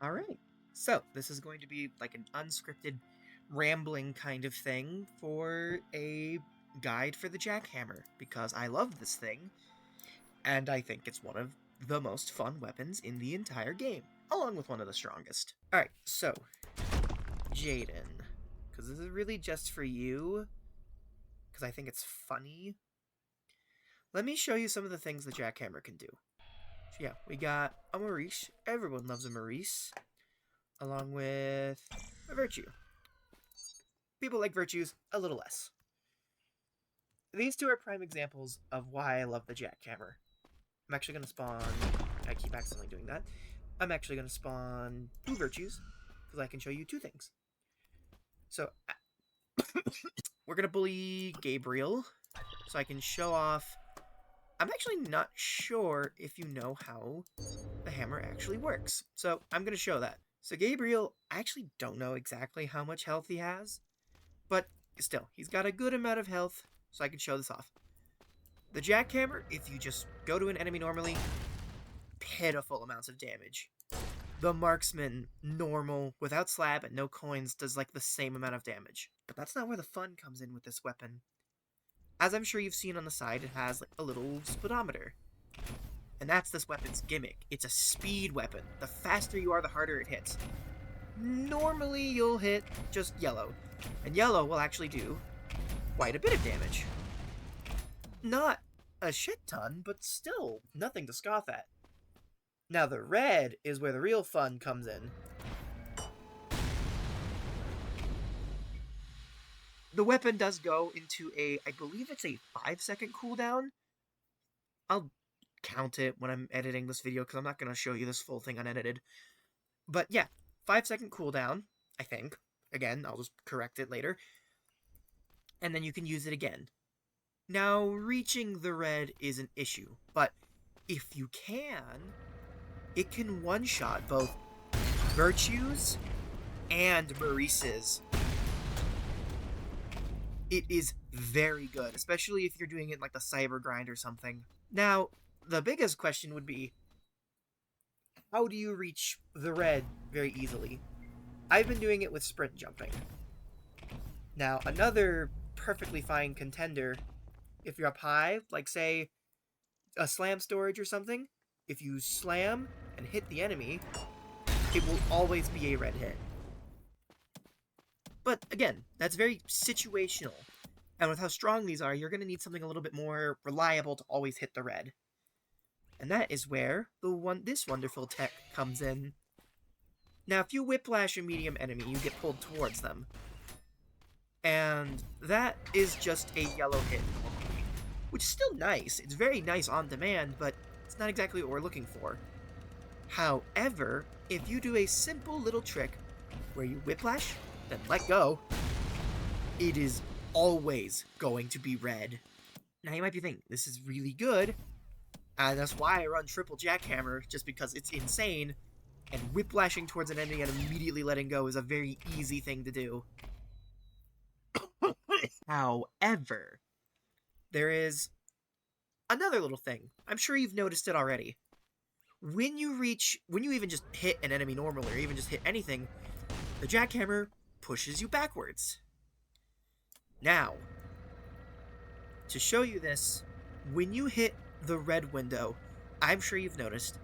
Alright, so this is going to be like an unscripted, rambling kind of thing for a guide for the Jackhammer, because I love this thing, and I think it's one of the most fun weapons in the entire game, along with one of the strongest. Alright, so, Jaden, because this is really just for you, because I think it's funny. Let me show you some of the things the Jackhammer can do. So yeah, we got a Maurice. Everyone loves a Maurice. Along with a Virtue. People like Virtues a little less. These two are prime examples of why I love the Jackhammer. I'm actually going to spawn... I keep accidentally doing that. I'm actually going to spawn 2 Virtues, because I can show you 2 things. So, we're going to bully Gabriel, so I can show off... I'm actually not sure if you know how the hammer actually works, so I'm going to show that. So Gabriel, I actually don't know exactly how much health he has, but still, he's got a good amount of health, so I can show this off. The Jackhammer, if you just go to an enemy normally, pitiful amounts of damage. The Marksman, normal, without slab and no coins, does like the same amount of damage. But that's not where the fun comes in with this weapon. As I'm sure you've seen on the side, it has like a little speedometer. And that's this weapon's gimmick. It's a speed weapon. The faster you are, the harder it hits. Normally, you'll hit just yellow. And yellow will actually do quite a bit of damage. Not a shit ton, but still nothing to scoff at. Now the red is where the real fun comes in. The weapon does go into I believe it's a 5-second cooldown. I'll count it when I'm editing this video, because I'm not going to show you this full thing unedited. But yeah, 5-second cooldown, I think. Again, I'll just correct it later. And then you can use it again. Now, reaching the red is an issue, but if you can, it can one-shot both Virtues and Maurices. It is very good, especially if you're doing it like the cyber grind or something. Now, the biggest question would be, how do you reach the red very easily? I've been doing it with sprint jumping. Now, another perfectly fine contender, if you're up high, like say a slam storage or something, if you slam and hit the enemy, it will always be a red hit. But again, that's very situational. And with how strong these are, you're going to need something a little bit more reliable to always hit the red. And that is where this wonderful tech comes in. Now, if you whiplash a medium enemy, you get pulled towards them. And that is just a yellow hit, which is still nice. It's very nice on demand, but it's not exactly what we're looking for. However, if you do a simple little trick where you whiplash, then let go, it is always going to be red. Now you might be thinking, this is really good, and that's why I run triple Jackhammer, just because it's insane, and whiplashing towards an enemy and immediately letting go is a very easy thing to do. However, there is another little thing. I'm sure you've noticed it already. When you even just hit an enemy normally, or even just hit anything, the Jackhammer pushes you backwards. Now, to show you this, when you hit the red window, I'm sure you've noticed,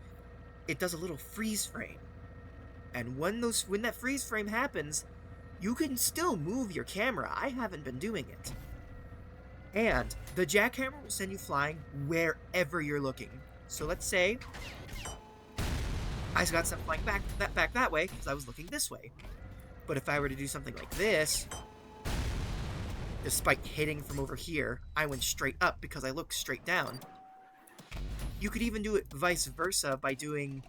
it does a little freeze frame. And when that freeze frame happens, you can still move your camera. I haven't been doing it. And the Jackhammer will send you flying wherever you're looking. So let's say I got something flying back that way because I was looking this way. But if I were to do something like this, despite hitting from over here, I went straight up because I looked straight down. You could even do it vice versa by doing...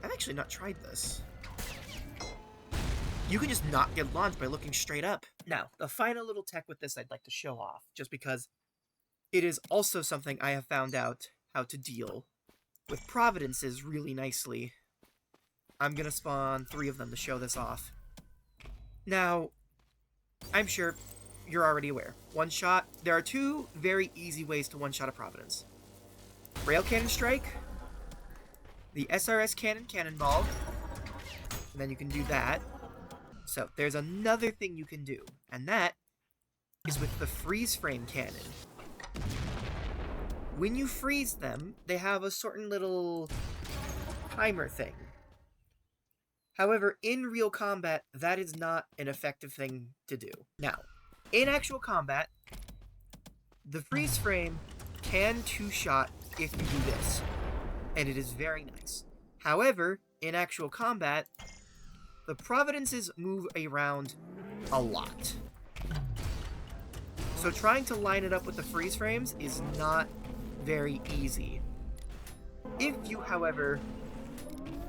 I've actually not tried this. You can just not get launched by looking straight up. Now, the final little tech with this I'd like to show off, just because it is also something I have found out how to deal with Providences really nicely. I'm gonna spawn 3 of them to show this off. Now, I'm sure you're already aware. One shot. There are 2 very easy ways to one-shot a Providence. Rail Cannon Strike, the SRS Cannonball, And then you can do that. So there's another thing you can do, and that is with the freeze frame cannon. When you freeze them, they have a certain little timer thing. However, in real combat, that is not an effective thing to do. Now, in actual combat, the freeze frame can two-shot if you do this, and it is very nice. However, in actual combat, the Providences move around a lot. So trying to line it up with the freeze frames is not very easy. If you, however,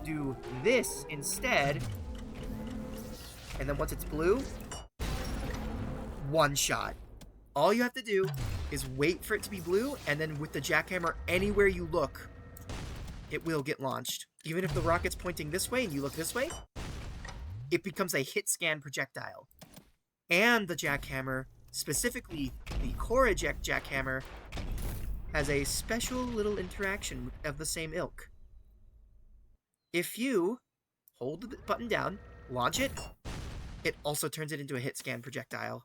do this instead, and then once it's blue, one shot. All you have to do is wait for it to be blue, and then with the jackhammer, anywhere you look, it will get launched. Even if the rocket's pointing this way and you look this way, it becomes a hit scan projectile. And the jackhammer, specifically the core eject jackhammer, has a special little interaction of the same ilk. If you hold the button down, launch it, it also turns it into a hit scan projectile.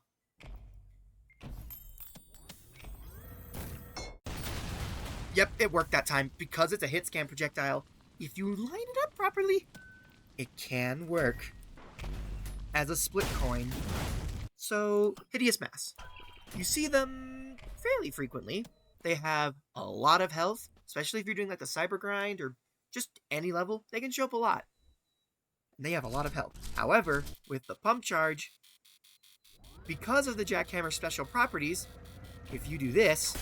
Yep, it worked that time. Because it's a hit scan projectile, if you line it up properly, it can work as a split coin. So, Hideous Mass. You see them fairly frequently. They have a lot of health, especially if you're doing like the cyber grind or just any level. They can show up a lot. And they have a lot of health. However, with the pump charge, because of the jackhammer special properties, if you do this,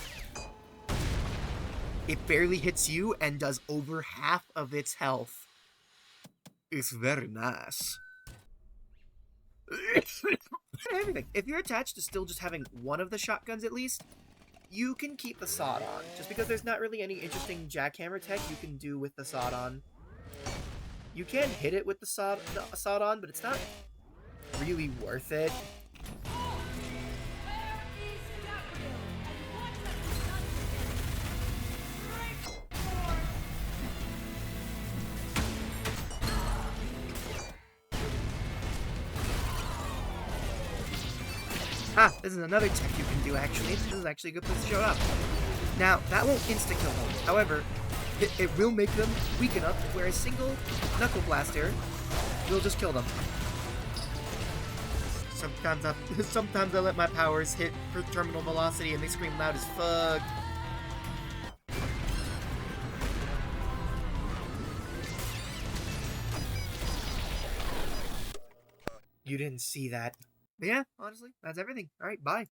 it barely hits you and does over half of its health. It's very nice. Everything. If you're attached to still just having one of the shotguns at least, you can keep the sawed on. Just because there's not really any interesting jackhammer tech you can do with the sawed on. You can hit it with the sawed on, but it's not really worth it. Ah, this is another tech you can do, actually. This is actually a good place to show up. Now, that won't insta-kill them. However, it will make them weak enough where a single Knuckle Blaster will just kill them. Sometimes I let my powers hit for terminal velocity and they scream loud as fuck. You didn't see that. But yeah, honestly, that's everything. Alright, bye.